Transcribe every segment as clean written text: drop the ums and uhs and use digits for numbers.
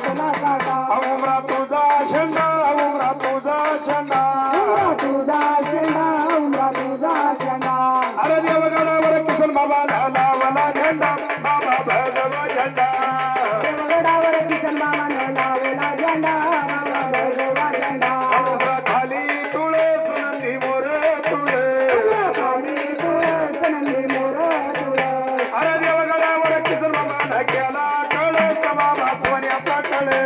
वाचला काका उमरा तुझा झेंडा उमरा तुझा झेंडा तुझा झेंडा उमरा तुझा झेंडा अरे देवगडावर किसन बाबा लावला झेंडा बाबा भगवा झेंडा देवगडावर किसन बाबाने लावला झेंडा बाबा भगवा झेंडा उमरा खाली तुळे सुनंदी मोर तुळे खाली तुळे सुनंदी मोर तुळे अरे देवगडावर किसन बाबा केला कळस बाबा सोन्याचा कळे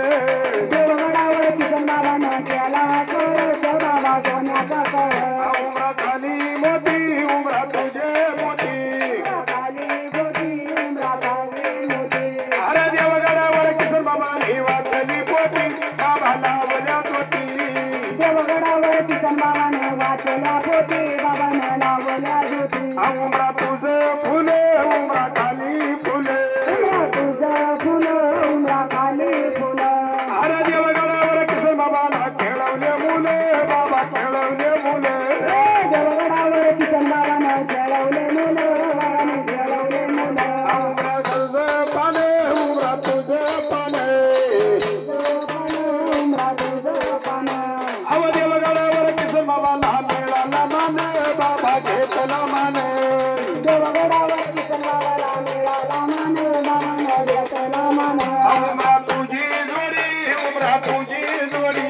देवगडावर किसन बाबाने केला कळस बाबा सोन्याचा कळस उमरा खाली मोती उमरा तुझे मोती खाली मोती उमरा खाली मोती अरे देवगडावर किसन बाबा वाचली पोती बाबा लावल्या तोती देवगडावर किसन बाबाने वाचल्या पोती बाबाने लावल्या ज्योती उमरा तुझं फुले उमरा खाली फुले तुझं फुलं उमरा खाली फुलं अरे देवगडावर किसन बाबाला खेळवले मुले बाबा खेळवले मुले देवगडावर किसन बाबाने खेळवले मुलं बाबाने खेळवले मुलं उमरा तुझं पाने उमरा तुझं पाने उमरा तुझं पानं अव देवगडावर किसन बाबाला मिळाला माने बाबा घेतला माने देवगडावर किसन बाबाला मिळाला मान बाबाने घेतला मान उमरा तुझी जोडी उमरा तुझी जोडी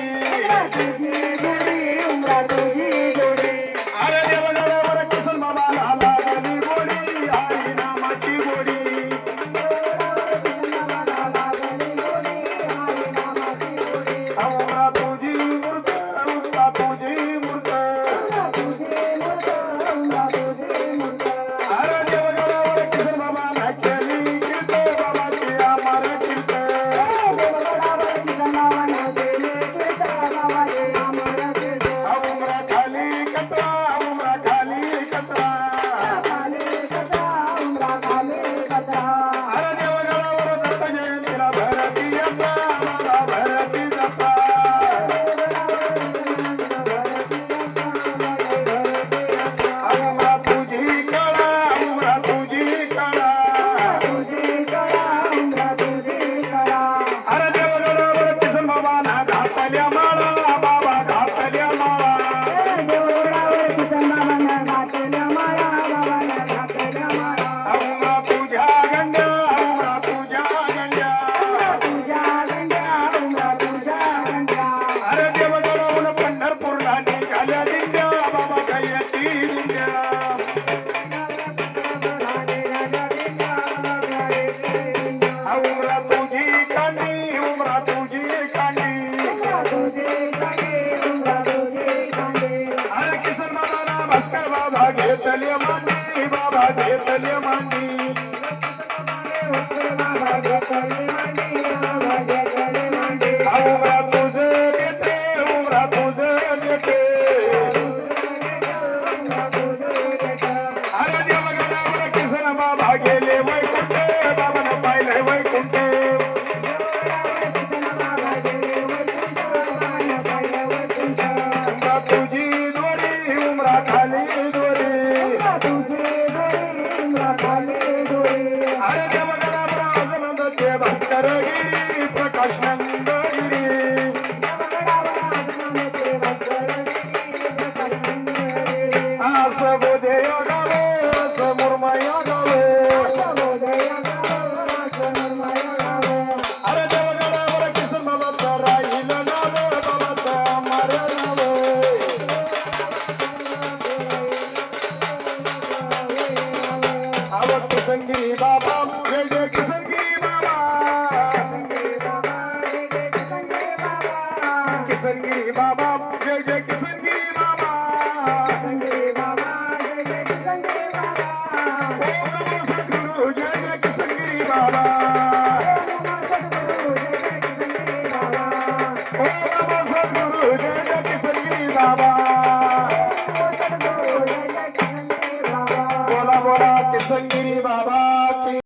तुझी जोडी उमरा तुझी जोडी अरे देवगडावर किसन बाबाला लागली गोडी आई नामाची गोडी उमरा तुझी मूर्त उमरा तुझी मूर्त अरे देवगडावर किसन बाबाला केली कीर्त बाबाची अमर कीर्त उमरा खाली कचरा उमरा खाली कचरा अरे देवगडावर दत्त जयंतीला भरती यात्रा मला भरती जत्रा उमरा तुझी कळा उमरा तुझी कळा अरे देवगडावर किसन बाबाला घातल्या माळा बाबा घातल्या माळा उमरा तुझ्या गंड्या उमरा तुझ्या गंड्या अरे देवगडावर पंढरपूरला निघाल्या दिंड्या बाबा गयती दिंड्या उमरा तुझी कांडी उमरा तुझी कांडी अरे किसन बाबाला भास्कर बाबा घेतले मांडी बाबा घेतले मांडी उमरा तुझं देते उमरा तुझं देते अरे देवगडावर किसन बाबा गेले वैकुंठे बाबानं पाहिलंय वैकुंठे उमरा तुझी दोरी उमरा खाली दोरी अरे देवगडावर आजनंदचे भास्करगिरी प्रकाश नंदगिरी असं बोधेय गावे असं मुरमय गावे अरे देवगडावर किसन बाबाचं राहिलं नाव बाबाचं अमर नाव आवड किसनगिरी बाबा जय जय किसनगिरी बाबा किसनगिरी बाबा जय जय किसनगिरी बाबा ओम नमो सद्गुरु जय जय किसनगिरी बाबा